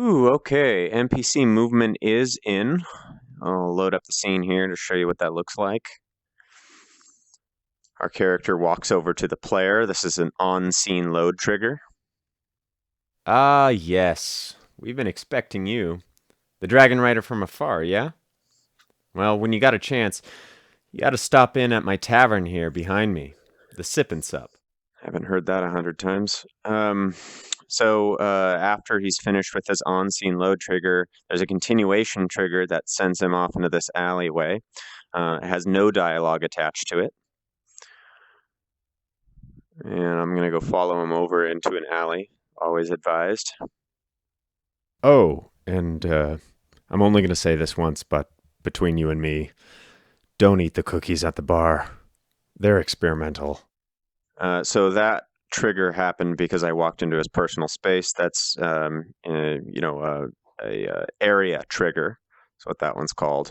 Ooh, okay. NPC movement is in. I'll load up the scene here to show you what that looks like. Our character walks over to the player. This is an on-scene load trigger. Ah, yes. We've been expecting you. The Dragon Rider from afar, yeah? Well, when you got a chance, you gotta stop in at my tavern here behind me. The Sippin' Sup. Haven't heard that 100 times. So after he's finished with his on-scene load trigger, there's a continuation trigger that sends him off into this alleyway. It has no dialogue attached to it. And I'm going to go follow him over into an alley, always advised. Oh, and I'm only gonna say this once, but between you and me, don't eat the cookies at the bar. They're experimental. So that trigger happened because I walked into his personal space. That's, a area trigger. That's what that one's called.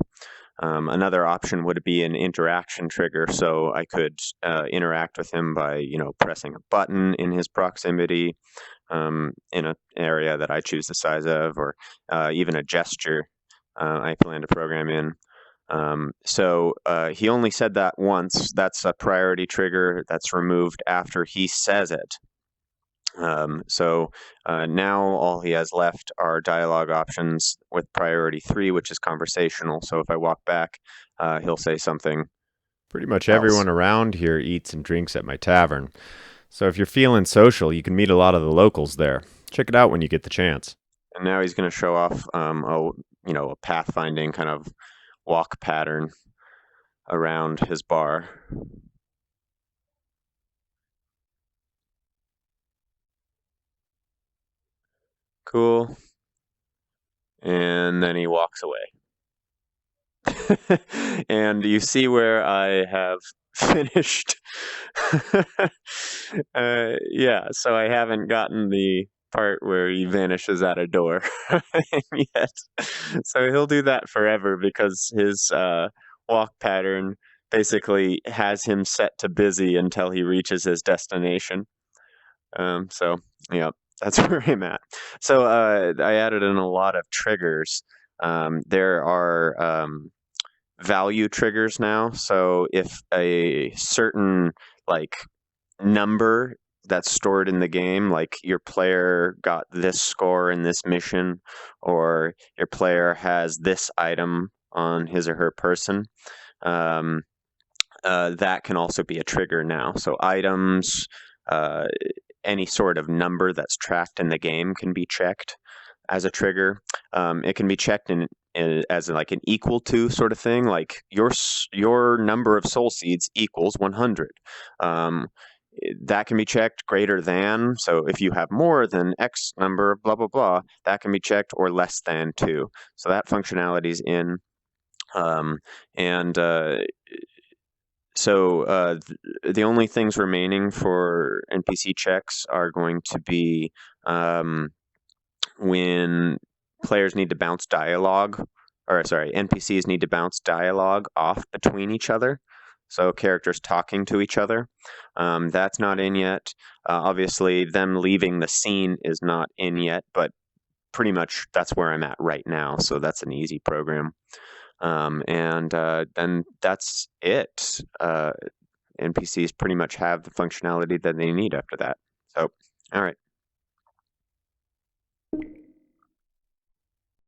Another option would be an interaction trigger, so I could interact with him by, pressing a button in his proximity, in an area that I choose the size of, or even a gesture I plan to program in. So he only said that once. That's a priority trigger that's removed after he says it. So now all he has left are dialogue options with priority 3, which is conversational. So if I walk back, he'll say something Pretty much else. everyone around here eats and drinks at my tavern. So if you're feeling social, you can meet a lot of the locals there. Check it out when you get the chance. And now he's going to show off a pathfinding kind of walk pattern around his bar. Cool. And then he walks away. And you see where I have finished. Yeah, so I haven't gotten the part where he vanishes at a door yet. So he'll do that forever because his walk pattern basically has him set to busy until he reaches his destination. So yeah, that's where I'm at. So I added in a lot of triggers. There are value triggers now. So if a certain like number that's stored in the game, like your player got this score in this mission, or your player has this item on his or her person, um, that can also be a trigger now. So items, uh, any sort of number that's tracked in the game can be checked as a trigger. It can be checked as like an equal to sort of thing, like your number of soul seeds equals 100. Um, that can be checked greater than. So if you have more than X number, blah blah blah, that can be checked, or less than 2. So that functionality is in. And so the only things remaining for NPC checks are going to be um, when players need to bounce dialogue, or sorry, NPCs need to bounce dialogue off between each other. So characters talking to each other. That's not in yet. Obviously, them leaving the scene is not in yet, but pretty much that's where I'm at right now. So that's an easy program. And then that's it. NPCs pretty much have the functionality that they need after that. So, all right.